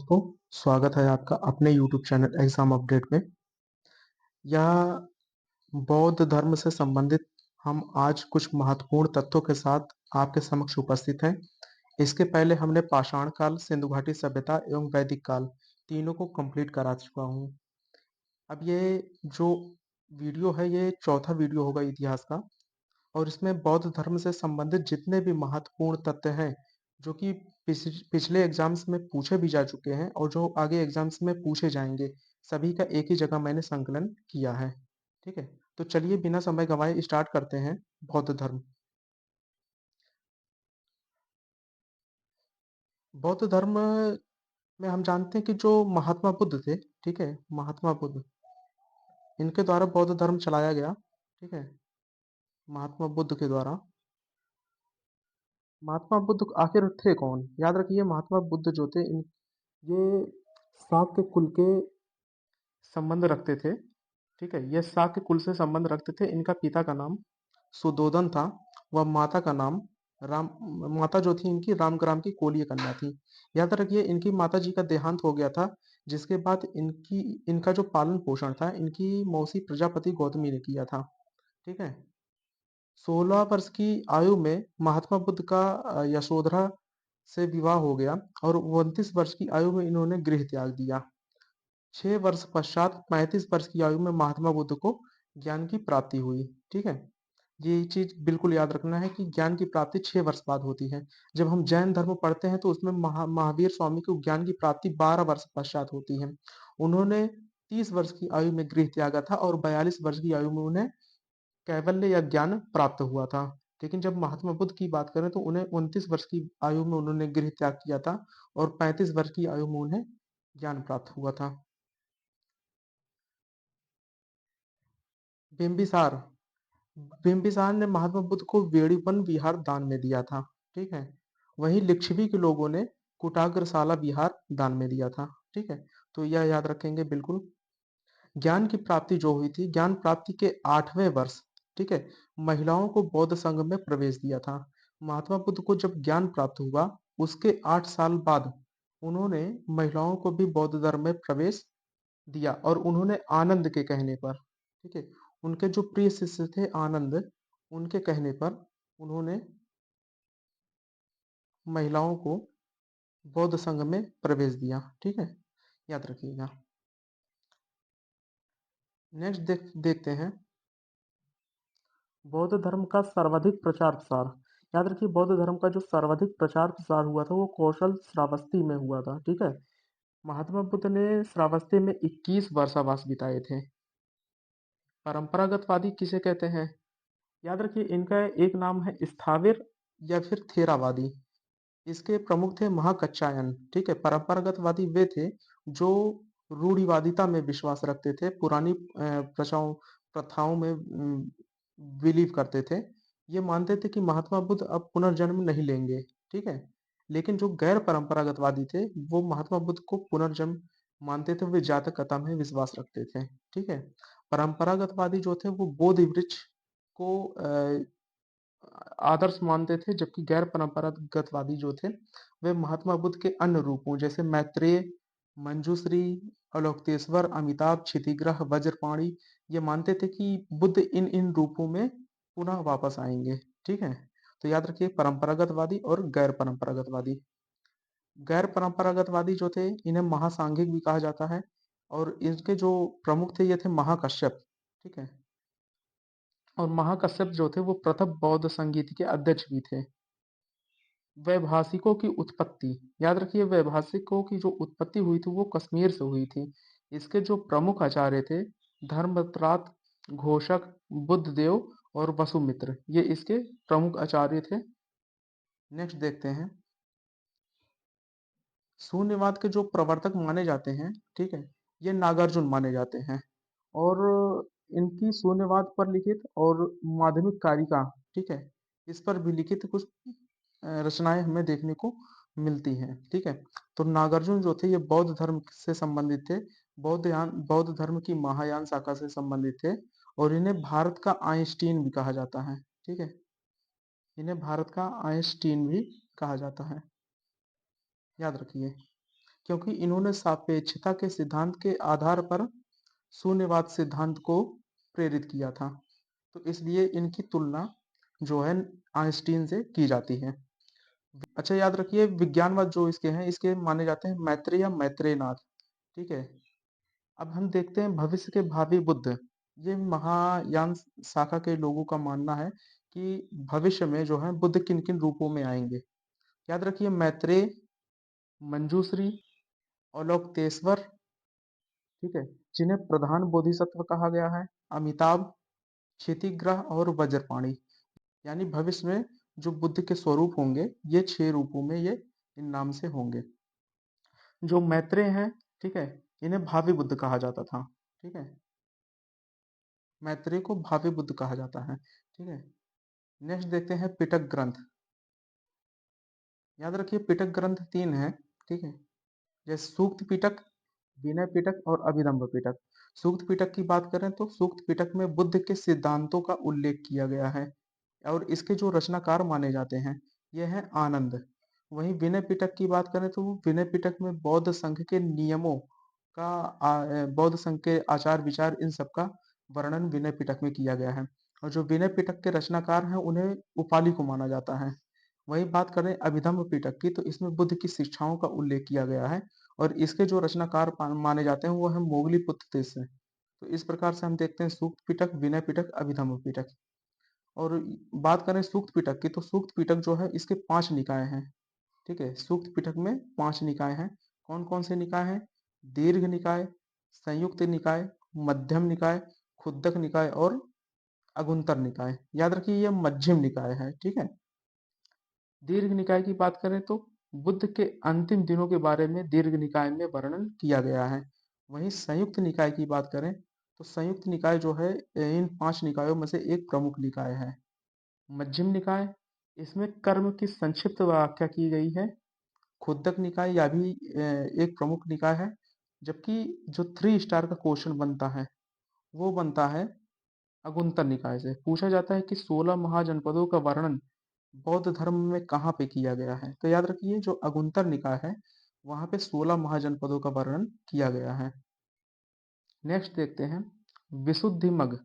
दोस्तों, स्वागत है आपका अपने यूट्यूब चैनल एग्जाम अपडेट में। यह बौद्ध धर्म से संबंधित हम आज कुछ महत्वपूर्ण तथ्यों के साथ आपके समक्ष उपस्थित हैं। इसके पहले हमने पाषाण काल, सिंधु घाटी सभ्यता एवं वैदिक काल तीनों को कंप्लीट करा चुका हूँ। अब ये जो वीडियो है ये चौथा वीडियो होगा इतिहास का, और इसमें बौद्ध धर्म से संबंधित जितने भी महत्वपूर्ण तथ्य हैं जो कि पिछले एग्जाम्स में पूछे भी जा चुके हैं और जो आगे एग्जाम्स में पूछे जाएंगे, सभी का एक ही जगह मैंने संकलन किया है। ठीक है, तो चलिए बिना समय गंवाए स्टार्ट करते हैं। बौद्ध धर्म। बौद्ध धर्म में हम जानते हैं कि जो महात्मा बुद्ध थे, ठीक है, महात्मा बुद्ध, इनके द्वारा बौद्ध धर्म चलाया गया। ठीक है, महात्मा बुद्ध के द्वारा। महात्मा बुद्ध आखिर थे कौन? याद रखिए, महात्मा बुद्ध जो थे ये शाक्य कुल के संबंध रखते थे। ठीक है, ये शाक्य कुल से संबंध रखते थे। इनका पिता का नाम सुद्धोधन था, व माता का नाम राम, माता जो थी इनकी रामग्राम की कोलीय कन्या थी। याद रखिए, इनकी माता जी का देहांत हो गया था, जिसके बाद इनका जो पालन पोषण था इनकी मौसी प्रजापति गौतमी ने किया था। ठीक है, 16 वर्ष की आयु में महात्मा बुद्ध का यशोधरा से विवाह हो गया, और 29 वर्ष की आयु में इन्होंने गृह त्याग दिया। 6 वर्ष पश्चात 35 वर्ष की आयु में महात्मा बुद्ध को ज्ञान की प्राप्ति हुई। ठीक है, ये चीज बिल्कुल याद रखना है कि ज्ञान की प्राप्ति 6 वर्ष बाद होती है। जब हम जैन धर्म पढ़ते हैं तो उसमें महावीर स्वामी को ज्ञान की प्राप्ति 12 वर्ष पश्चात होती है। उन्होंने 30 वर्ष की आयु में गृह त्यागा था, और 42 वर्ष की आयु में उन्हें कैवल्य या ज्ञान प्राप्त हुआ था। लेकिन जब महात्मा बुद्ध की बात करें तो उन्हें 29 वर्ष की आयु में उन्होंने गृह त्याग किया था, और 35 वर्ष की आयु में उन्हें ज्ञान प्राप्त हुआ था। बिंबिसार बिंबिसार ने महात्मा बुद्ध को वेड़ीवन विहार दान में दिया था। ठीक है, वहीं लिच्छवी के लोगों ने कुटाग्रशाला विहार दान में दिया था। ठीक है, तो यह याद रखेंगे बिल्कुल। ज्ञान की प्राप्ति जो हुई थी, ज्ञान प्राप्ति के 8वें वर्ष, ठीक है, महिलाओं को बौद्ध संघ में प्रवेश दिया था। महात्मा बुद्ध को जब ज्ञान प्राप्त हुआ, उसके 8 साल बाद उन्होंने महिलाओं को भी बौद्ध धर्म में प्रवेश दिया, और उन्होंने आनंद के कहने पर, ठीक है, उनके जो प्रिय शिष्य थे आनंद, उनके कहने पर उन्होंने महिलाओं को बौद्ध संघ में प्रवेश दिया। ठीक है, याद रखिएगा। नेक्स्ट देखते हैं बौद्ध धर्म का सर्वाधिक प्रचार प्रसार। याद रखिए, बौद्ध धर्म का जो सर्वाधिक प्रचार प्रसार हुआ था वो कौशल श्रावस्ती में हुआ था। ठीक है, महात्मा बुद्ध ने श्रावस्ती में 21 वर्षावास बिताए थे। परंपरागतवादी किसे कहते हैं? याद रखिए, इनका एक नाम है स्थाविर या फिर थेरावादी। इसके प्रमुख थे महाकच्चायन। ठीक है, परंपरागतवादी वे थे जो रूढ़िवादिता में विश्वास रखते थे, पुरानी प्रथाओं प्रथाओं में बिलीव करते थे। ये मानते थे कि महात्मा बुद्ध अब पुनर्जन्म नहीं लेंगे। ठीक है, लेकिन जो गैर परंपरागतवादी थे वो महात्मा बुद्ध को पुनर्जन्म मानते थे, वे जातक कथा में विश्वास रखते थे। ठीक है, परंपरागतवादी जो थे वो बोधि वृक्ष को आदर्श मानते थे, जबकि गैर परंपरागतवादी जो थे वे महात्मा बुद्ध के अन्य रूपों जैसे मैत्रेय, मंजूश्री, अलोकतेश्वर, अमिताभ, क्षितिग्रह, वज्रपाणी, ये मानते थे कि बुद्ध इन इन रूपों में पुनः वापस आएंगे। ठीक है, तो याद रखिए, परंपरागतवादी और गैर परंपरागतवादी। गैर परंपरागतवादी जो थे इन्हें महासांघिक भी कहा जाता है, और इनके जो प्रमुख थे ये थे महाकश्यप। ठीक है, और महाकश्यप जो थे वो प्रथम बौद्ध संगीत के अध्यक्ष भी थे। वैभाषिकों की उत्पत्ति। याद रखिए, वैभाषिकों की जो उत्पत्ति हुई थी वो कश्मीर से हुई थी। इसके जो प्रमुख आचार्य थे धर्मत्रात, घोषक, बुद्धदेव और वसुमित्र, ये इसके प्रमुख आचार्य थे। नेक्स्ट देखते हैं, शून्यवाद के जो प्रवर्तक माने जाते हैं, ठीक है, ये नागार्जुन माने जाते हैं, और इनकी शून्यवाद पर लिखित और माध्यमिक कारिका, ठीक है, इस पर भी लिखित कुछ रचनाएं हमें देखने को मिलती हैं। ठीक है, तो नागार्जुन जो थे ये बौद्ध धर्म से संबंधित थे, बौद्ध धर्म की महायान शाखा से संबंधित थे, और इन्हें भारत का आइंस्टीन भी कहा जाता है। ठीक है, इन्हें भारत का आइंस्टीन भी कहा जाता है, याद रखिए। क्योंकि इन्होंने सापेक्षता के सिद्धांत के आधार पर शून्यवाद सिद्धांत को प्रेरित किया था। तो इसलिए इनकी तुलना जो है आइंस्टीन से की जाती है। अच्छा, याद रखिए विज्ञानवाद जो इसके हैं, इसके माने जाते हैं मैत्रेय या मैत्रेयनाथ। ठीक है। अब हम देखते हैं भविष्य के भावी बुद्ध। ये महायान शाखा के लोगों का मानना है कि भविष्य में जो है बुद्ध किन किन रूपों में आएंगे। याद रखिए मैत्रेय, मंजूश्री, अवलोकतेश्वर, ठीक है, जिन्हें प्रधान बोधिसत्व कहा गया है, अमिताभ, क्षितिग्रह और वज्रपाणी। यानी भविष्य में जो बुद्ध के स्वरूप होंगे ये 6 रूपों में ये इन नाम से होंगे। जो मैत्रेय हैं, ठीक है, इन्हें भावी बुद्ध कहा जाता था। ठीक है, मैत्रेय को भावी बुद्ध कहा जाता है। ठीक है। नेक्स्ट देखते हैं पिटक ग्रंथ। याद रखिए पिटक ग्रंथ 3 है। ठीक है, जैसे सूक्त पिटक, विनय पिटक और अभिधम्म पिटक। सूक्त पिटक की बात करें तो सूक्त पिटक में बुद्ध के सिद्धांतों का उल्लेख किया गया है और इसके जो रचनाकार माने जाते हैं ये हैं आनंद। वहीं विनय पिटक की बात करें तो विनय पिटक में बौद्ध संघ के नियमों का बौद्ध संघ के आचार विचार इन सब का वर्णन विनय पिटक में किया गया है। और जो विनय पिटक के रचनाकार हैं उन्हें उपालि को माना जाता है। वही बात करें अभिधम्म पिटक की तो इसमें बुद्ध की शिक्षाओं का उल्लेख किया गया है और इसके जो रचनाकार माने जाते हैं वो है मोगलीपुत्र तीसरे। तो इस प्रकार से हम देखते हैं सूक्त पिटक, विनय पिटक, अभिधम्म पिटक। और बात करें सूक्त पिटक की तो सूक्त पिटक जो है इसके 5 निकाय हैं। ठीक है, सूक्त पिटक में 5 निकाय हैं। कौन कौन से निकाय हैं? दीर्घ निकाय, संयुक्त निकाय, मध्यम निकाय, खुद्दक निकाय और अगुंतर निकाय। याद रखिए ये मध्यम निकाय है। ठीक है। दीर्घ निकाय की बात करें तो बुद्ध के अंतिम दिनों के बारे में दीर्घ निकाय में वर्णन किया गया है। वहीं संयुक्त निकाय की बात करें तो संयुक्त निकाय जो है इन 5 निकायों में से एक प्रमुख निकाय है। मध्यम निकाय, इसमें कर्म की संक्षिप्त व्याख्या की गई है। खुद्दक निकाय यह भी एक प्रमुख निकाय है। जबकि जो 3 स्टार का क्वेश्चन बनता है वो बनता है अगुंतर निकाय से। पूछा जाता है कि 16 महाजनपदों का वर्णन बौद्ध धर्म में कहाँ पे किया गया है? तो याद रखिए जो अगुंतर निकाय है वहां पे 16 महाजनपदों का वर्णन किया गया है। नेक्स्ट देखते हैं विशुद्धि मग।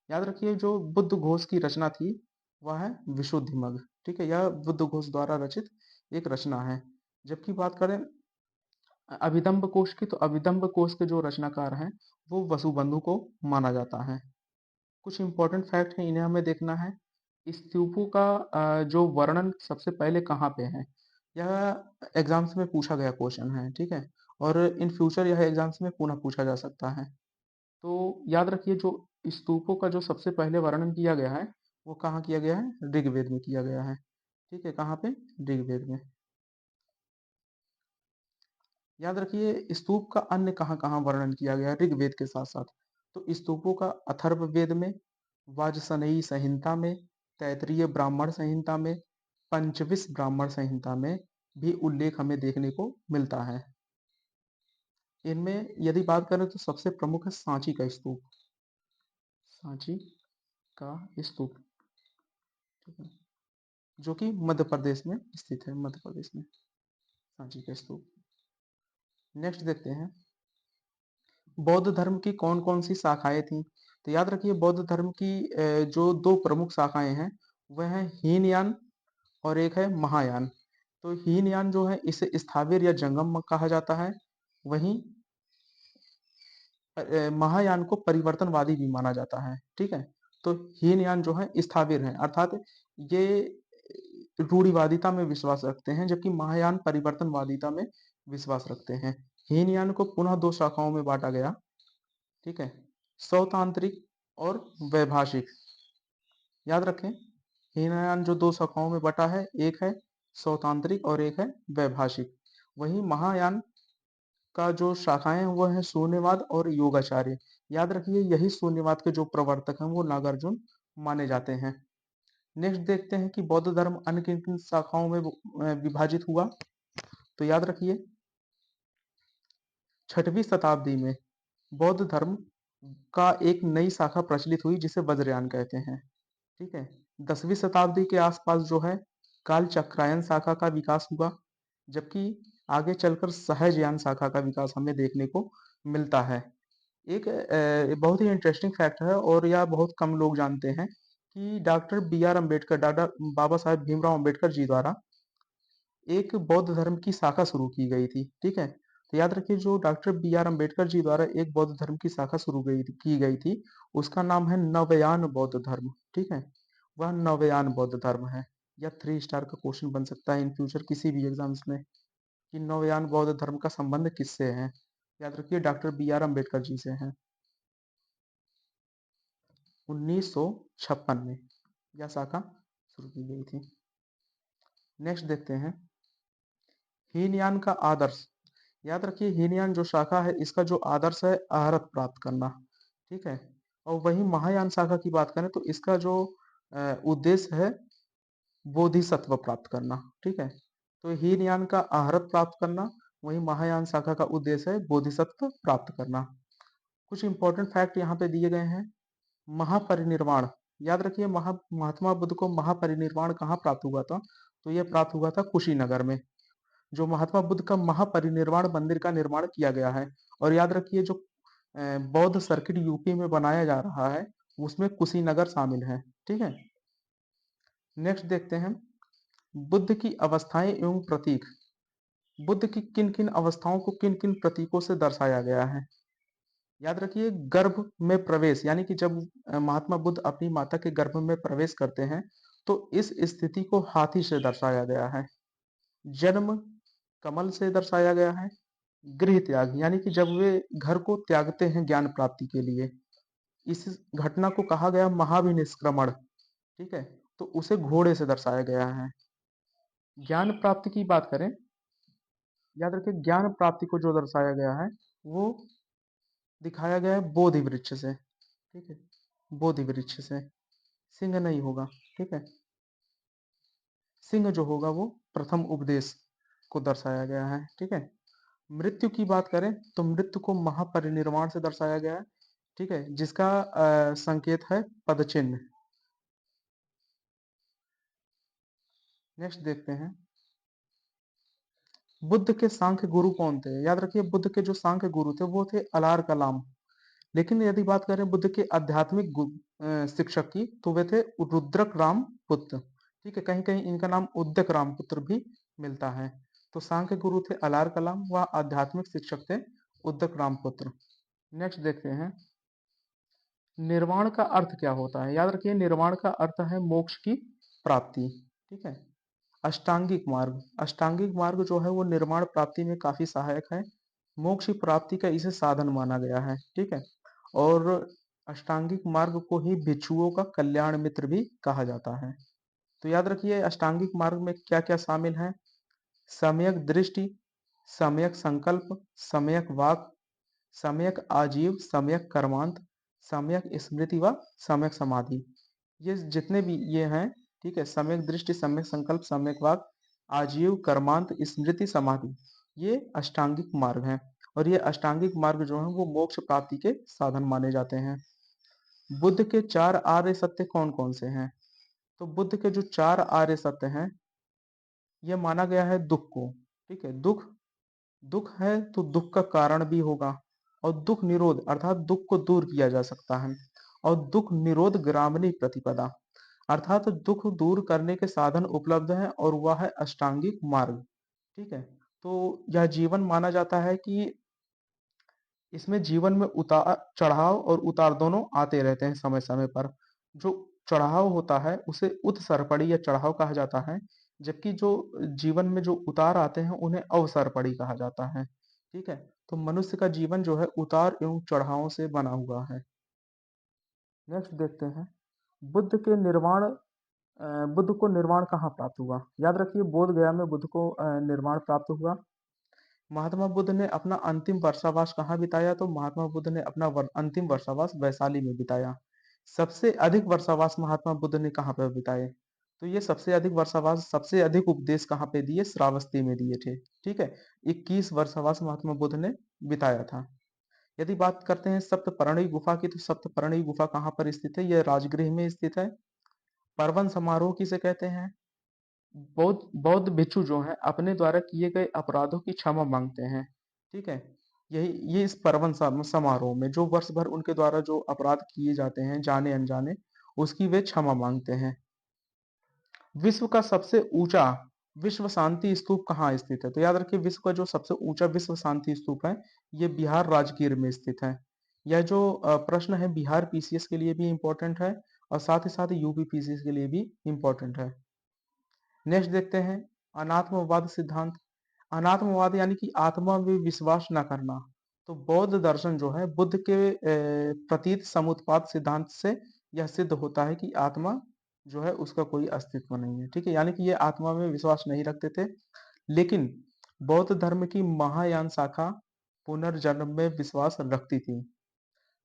याद रखिए जो बुद्ध घोष की रचना थी वह है विशुद्धि मग। ठीक है, यह बुद्ध घोष द्वारा रचित एक रचना है। जबकि बात करें अभिधम्म कोश की तो अभिधम्म कोश के जो रचनाकार हैं वो वसुबंधु को माना जाता है। कुछ इंपॉर्टेंट फैक्ट हैं इन्हें हमें देखना है। स्तूपों का जो वर्णन सबसे पहले कहाँ पे है? यह एग्जाम्स में पूछा गया क्वेश्चन है। ठीक है, और इन फ्यूचर यह एग्जाम्स में पुनः पूछा जा सकता है। तो याद रखिए जो स्तूपों का जो सबसे पहले वर्णन किया गया है वो कहाँ किया गया है? ऋग्वेद में किया गया है। ठीक है, कहाँ पे? ऋग्वेद में। याद रखिए स्तूप का अन्य कहाँ कहाँ वर्णन किया गया है ऋग्वेद के साथ साथ? तो स्तूपों का अथर्ववेद में, वाजसनेयी संहिता में, तैत्तिरीय ब्राह्मण संहिता में, पंचविश ब्राह्मण संहिता में भी उल्लेख हमें देखने को मिलता है। इनमें यदि बात करें तो सबसे प्रमुख है सांची का स्तूप। सांची का स्तूप, ठीक है, जो कि मध्य प्रदेश में स्थित है, मध्य प्रदेश में सांची का स्तूप। नेक्स्ट देखते हैं बौद्ध धर्म की कौन कौन सी शाखाएं थी? तो याद रखिए बौद्ध धर्म की जो 2 प्रमुख शाखाएं हैं वह है हीनयान और एक है महायान। तो हीनयान जो है इसे स्थाविर या जंगम कहा जाता है। वहीं महायान को परिवर्तनवादी भी माना जाता है। ठीक है, तो हीनयान जो है स्थाविर है अर्थात ये रूढ़िवादिता में विश्वास रखते हैं जबकि महायान परिवर्तनवादिता में विश्वास रखते हैं। हीनयान को पुनः 2 शाखाओं में बांटा गया। ठीक है, सौतांत्रिक और वैभाषिक। याद रखें हीनयान जो 2 शाखाओं में बटा है, एक है सौतांत्रिक और एक है वैभाषिक। वहीं महायान का जो शाखाएं हैं वो है शून्यवाद और योगाचार्य। याद रखिए यही शून्यवाद के जो प्रवर्तक हैं वो नागार्जुन माने जाते हैं। नेक्स्ट देखते हैं कि बौद्ध धर्म अन्य किन किन शाखाओं में विभाजित हुआ। तो याद रखिए 6वीं शताब्दी में बौद्ध धर्म का एक नई शाखा प्रचलित हुई जिसे वज्रयान कहते हैं। ठीक है, 10वीं शताब्दी के आसपास जो है कालचक्रायन शाखा का विकास हुआ। जबकि आगे चलकर सहजयान शाखा का विकास हमें देखने को मिलता है। एक बहुत ही इंटरेस्टिंग फैक्ट है और यह बहुत कम लोग जानते हैं कि doctor B R Ambedkar, doctor Baba Saheb Bhimrao Ambedkar ji द्वारा एक बौद्ध धर्म की शाखा शुरू की गई थी। ठीक है, तो याद रखिए जो doctor B R Ambedkar ji द्वारा एक बौद्ध धर्म की शाखा की गई थी, उसका नाम है नवयान बौद्ध धर्म। ठीक है, वह नवयान बौद्ध धर्म है। या 3 स्टार का क्वेश्चन बन सकता है इन फ्यूचर किसी भी एग्जाम्स में कि नवयान बौद्ध धर्म का संबंध किससे है। याद रखिए doctor B R Ambedkar ji से है। 1956 में यह शाखा शुरू की गई थी। नेक्स्ट देखते हैं हीनयान का आदर्श। याद रखिए हीनयान जो शाखा है इसका जो आदर्श है अहरत प्राप्त करना। ठीक है, और वही महायान शाखा की बात करें तो इसका जो उद्देश्य है बोधिसत्व प्राप्त करना। ठीक है, तो हीनयान का अहरत प्राप्त करना, वही महायान शाखा का उद्देश्य है बोधिसत्व प्राप्त करना। कुछ इंपॉर्टेंट फैक्ट यहाँ पे दिए गए हैं। महापरिनिर्वाण, याद रखिए महात्मा बुद्ध को महापरिनिर्वाण कहाँ प्राप्त हुआ था, तो यह प्राप्त हुआ था कुशीनगर में। जो महात्मा बुद्ध का महापरिनिर्वाण मंदिर का निर्माण किया गया है। और याद रखिए जो बौद्ध सर्किट यूपी में बनाया जा रहा है उसमें कुशीनगर शामिल है। ठीक है, नेक्स्ट देखते हैं बुद्ध की अवस्थाएं एवं प्रतीक। बुद्ध की किन किन अवस्थाओं को किन किन प्रतीकों से दर्शाया गया है। याद रखिए गर्भ में प्रवेश, यानी कि जब महात्मा बुद्ध अपनी माता के गर्भ में प्रवेश करते हैं तो इस स्थिति को हाथी से दर्शाया गया है। जन्म कमल से दर्शाया गया है। गृह त्याग, यानी कि जब वे घर को त्यागते हैं ज्ञान प्राप्ति के लिए, इस घटना को कहा गया महाविनिष्क्रमण। ठीक है, तो उसे घोड़े से दर्शाया गया है। ज्ञान प्राप्ति की बात करें, याद रखिए ज्ञान प्राप्ति को जो दर्शाया गया है वो दिखाया गया है बोधि वृक्ष से। ठीक है, बोधि वृक्ष से, सिंह नहीं होगा। ठीक है, सिंह जो होगा वो प्रथम उपदेश को दर्शाया गया है। ठीक है, मृत्यु की बात करें तो मृत्यु को महापरिनिर्वाण से दर्शाया गया है। ठीक है, जिसका संकेत है पदचिन्ह। नेक्स्ट देखते हैं बुद्ध के सांख्य गुरु कौन थे। याद रखिए बुद्ध के जो सांख्य गुरु थे वो थे अलार कलाम। लेकिन यदि बात करें बुद्ध के आध्यात्मिक शिक्षक की तो वे थे रुद्रक राम पुत्र। ठीक है, कहीं कहीं इनका नाम उद्यक राम पुत्र भी मिलता है। तो सांख्य गुरु थे अलार कलाम, व आध्यात्मिक शिक्षक थे उद्यक राम पुत्र। नेक्स्ट देखते हैं निर्वाण का अर्थ क्या होता है। याद रखिए निर्वाण का अर्थ है मोक्ष की प्राप्ति। ठीक है, अष्टांगिक मार्ग, अष्टांगिक मार्ग जो है वो निर्वाण प्राप्ति में काफी सहायक है। मोक्ष की प्राप्ति का इसे साधन माना गया है। ठीक है, और अष्टांगिक मार्ग को ही भिक्षुओं का कल्याण मित्र भी कहा जाता है। तो याद रखिए अष्टांगिक मार्ग में क्या क्या शामिल है। सम्यक दृष्टि, सम्यक संकल्प, सम्यक वाक, सम्यक आजीव, सम्यक कर्मांत, सम्यक स्मृति व सम्यक समाधि। ये जितने भी ये हैं, ठीक है, सम्यक दृष्टि, सम्यक संकल्प, सम्यक वाक, आजीव, कर्मांत, स्मृति, समाधि, ये अष्टांगिक मार्ग हैं। और ये अष्टांगिक मार्ग जो है वो मोक्ष प्राप्ति के साधन माने जाते हैं। बुद्ध के 4 आर्य सत्य कौन कौन से हैं। तो बुद्ध के जो 4 आर्य सत्य हैं ये माना गया है दुख को। ठीक है, दुख, दुख है तो दुख का कारण भी होगा। और दुख निरोध अर्थात दुख को दूर किया जा सकता है। और दुख निरोध ग्रामनी प्रतिपदा अर्थात दुख दूर करने के साधन उपलब्ध हैं और वह है अष्टांगिक मार्ग। ठीक है, तो यह जीवन माना जाता है कि इसमें जीवन में उतार चढ़ाव और उतार दोनों आते रहते हैं समय समय पर। जो चढ़ाव होता है उसे उत्सर्पणी या चढ़ाव कहा जाता है, जबकि जो जीवन में जो उतार आते हैं उन्हें अवसर्पणी कहा जाता है। ठीक है, तो मनुष्य का जीवन जो है उतार एवं चढ़ावों से बना हुआ है। नेक्स्ट देखते हैं बुद्ध के निर्वाण, बुद्ध को निर्वाण कहाँ प्राप्त हुआ। याद रखिए बोध गया में बुद्ध को निर्वाण प्राप्त हुआ। महात्मा बुद्ध ने अपना अंतिम वर्षावास कहाँ बिताया, तो महात्मा बुद्ध ने अपना अंतिम वर्षावास वैशाली में बिताया। सबसे अधिक वर्षावास महात्मा बुद्ध ने कहाँ पर बिताए, तो ये सबसे अधिक वर्षावास, सबसे अधिक उपदेश कहाँ पे दिए, श्रावस्ती में दिए थे। ठीक है, 21 वर्षावास महात्मा बुद्ध ने बिताया था। यदि बात करते हैं सप्तपर्णी गुफा की, तो सप्तपर्णी गुफा कहाँ पर स्थित है, यह राजगृह में स्थित है। पर्वन समारोह किसे कहते हैं, बौद्ध बौद्ध भिक्षु जो हैं अपने द्वारा किए गए अपराधों की क्षमा मांगते हैं। ठीक है, यही ये इस परवन समारोह में जो वर्ष भर उनके द्वारा जो अपराध किए जाते हैं जाने अनजाने, उसकी वे क्षमा मांगते हैं। विश्व का सबसे ऊंचा विश्व शांति स्तूप कहाँ स्थित है? तो याद रखिए, विश्व का जो सबसे ऊंचा विश्व शांति स्तूप है, ये बिहार राजगीर में स्थित है। यह जो प्रश्न है बिहार पीसीएस के लिए भी इम्पोर्टेंट है और साथ ही साथ यूपी पीसीएस के लिए भी इम्पोर्टेंट है। नेक्स्ट देखते हैं अनात्मवाद सिद्धांत। अनात्मवाद यानी कि आत्मा में विश्वास न करना। तो बौद्ध दर्शन जो है बुद्ध के प्रतीत समुत्पाद सिद्धांत से यह सिद्ध होता है कि आत्मा जो है उसका कोई अस्तित्व नहीं है। ठीक है, यानी कि ये आत्मा में विश्वास नहीं रखते थे। लेकिन बौद्ध धर्म की महायान शाखा पुनर्जन्म में विश्वास रखती थी।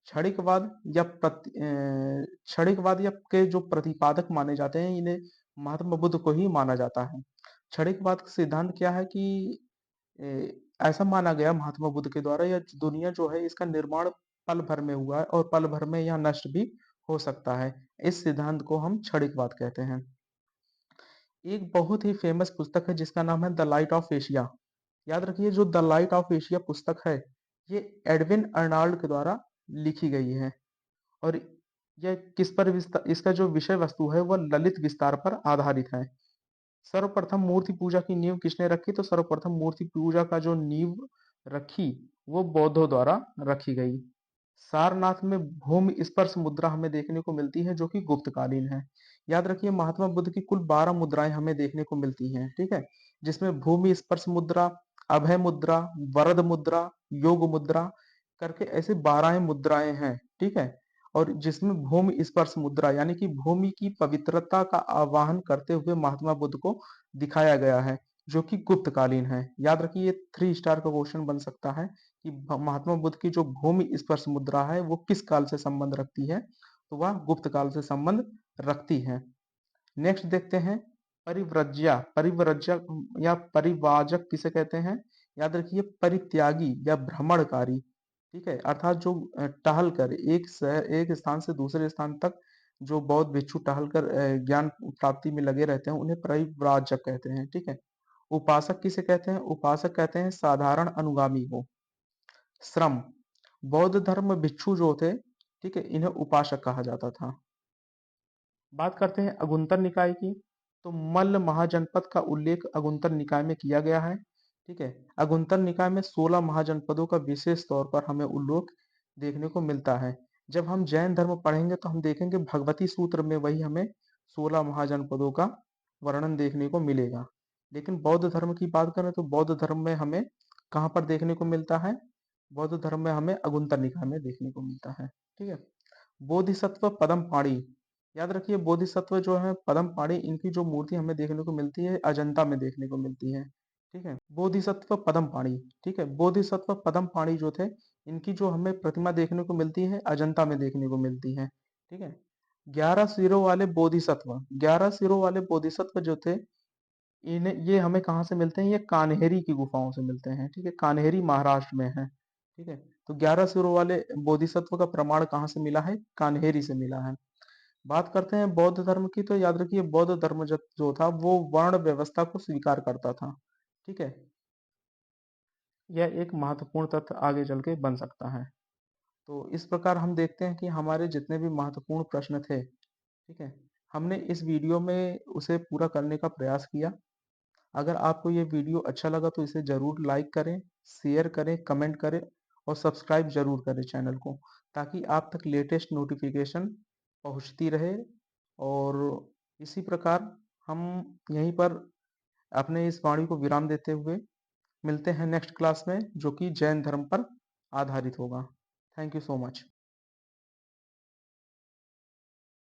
क्षणिकवाद या क्षणिकवाद या के जो प्रतिपादक माने जाते हैं, इन्हें महात्मा बुद्ध को ही माना जाता है। क्षणिकवाद का सिद्धांत क्या है कि ऐसा माना गया महात्मा बुद्ध के द्वारा, यह दुनिया जो है इसका निर्माण पल भर में हुआ है और पल भर में यह नष्ट भी हो सकता है। इस सिद्धांत को हम क्षणिकवाद कहते हैं। एक बहुत ही फेमस पुस्तक है जिसका नाम है द लाइट ऑफ एशिया। याद रखिए, जो द लाइट ऑफ एशिया पुस्तक है, ये एडविन अर्नाल्ड के द्वारा लिखी गई है। और यह किस पर इसका जो विषय वस्तु है वह ललित विस्तार पर आधारित है। सर्वप्रथम मूर्ति पूजा की नींव किसने रखी? तो सर्वप्रथम मूर्ति पूजा का जो नींव रखी वो बौद्धों द्वारा रखी गई। सारनाथ में भूमि स्पर्श मुद्रा हमें देखने को मिलती है जो कि गुप्तकालीन है। याद रखिए, महात्मा बुद्ध की कुल 12 मुद्राएं हमें देखने को मिलती हैं। ठीक है, जिसमें भूमि स्पर्श मुद्रा, अभय मुद्रा, वरद मुद्रा, योग मुद्रा करके ऐसे 12 मुद्राएं हैं। ठीक है, और जिसमें भूमि स्पर्श मुद्रा यानी कि भूमि की पवित्रता का आवाहन करते हुए महात्मा बुद्ध को दिखाया गया है, जो कि गुप्तकालीन है। याद रखिए, ये 3 स्टार का क्वेश्चन बन सकता है कि महात्मा बुद्ध की जो भूमि स्पर्श मुद्रा है वो किस काल से संबंध रखती है? तो वह गुप्त काल से संबंध रखती है। नेक्स्ट देखते हैं परिव्रज्या। परिव्रज्या या परिवाजक किसे कहते हैं? याद रखिए, परित्यागी या भ्रमणकारी। ठीक है, अर्थात जो टहल कर एक स्थान से दूसरे स्थान तक जो बौद्ध भिक्षु टहल कर ज्ञान प्राप्ति में लगे रहते हैं, उन्हें परिव्राजक कहते हैं। ठीक है, उपासक किसे कहते हैं? उपासक कहते हैं साधारण अनुगामी को। श्रम, बौद्ध धर्म भिक्षु जो थे, ठीक है, इन्हें उपासक कहा जाता था। बात करते हैं अगुंतर निकाय की। तो मल्ल महाजनपद का उल्लेख अगुंतर निकाय में किया गया है। ठीक है, अगुंतर निकाय में 16 महाजनपदों का विशेष तौर पर हमें उल्लेख देखने को मिलता है। जब हम जैन धर्म पढ़ेंगे तो हम देखेंगे भगवती सूत्र में वही हमें 16 महाजनपदों का वर्णन देखने को मिलेगा। लेकिन बौद्ध धर्म की बात करें तो बौद्ध धर्म में हमें कहाँ पर देखने को मिलता है? बौद्ध धर्म में हमें अगुंतर निकाय में देखने को मिलता है। ठीक है, बोधिसत्व पदम पाणी। याद रखिए, बोधिसत्व जो है पदम पाणी, इनकी जो मूर्ति हमें देखने को मिलती है अजंता में देखने को मिलती है। ठीक है, बोधिसत्व पदम पाणी। ठीक है, बोधिसत्व पदम पाणी जो थे, इनकी जो हमें प्रतिमा देखने को मिलती है अजंता में देखने को मिलती है। ठीक है, 11 सिरों वाले बोधिसत्व, 11 सिरों वाले बोधिसत्व जो थे, इन्हें ये हमें कहाँ से मिलते हैं? ये कान्हेरी की गुफाओं से मिलते हैं। ठीक है, कान्हेरी महाराष्ट्र में है। ठीक है, तो 11 सिरों वाले बोधिसत्व का प्रमाण कहाँ से मिला है? कान्हेरी से मिला है। बात करते हैं बौद्ध धर्म की। तो याद रखिए, बौद्ध धर्म जो था वो वर्ण व्यवस्था को स्वीकार करता था। ठीक है, यह एक महत्वपूर्ण तथ्य आगे चल के बन सकता है। तो इस प्रकार हम देखते हैं कि हमारे जितने भी महत्वपूर्ण प्रश्न थे, ठीक है, हमने इस वीडियो में उसे पूरा करने का प्रयास किया। अगर आपको ये वीडियो अच्छा लगा तो इसे ज़रूर लाइक करें, शेयर करें, कमेंट करें और सब्सक्राइब ज़रूर करें चैनल को, ताकि आप तक लेटेस्ट नोटिफिकेशन पहुंचती रहे। और इसी प्रकार हम यहीं पर अपने इस वाणी को विराम देते हुए मिलते हैं नेक्स्ट क्लास में, जो कि जैन धर्म पर आधारित होगा। Thank you so much.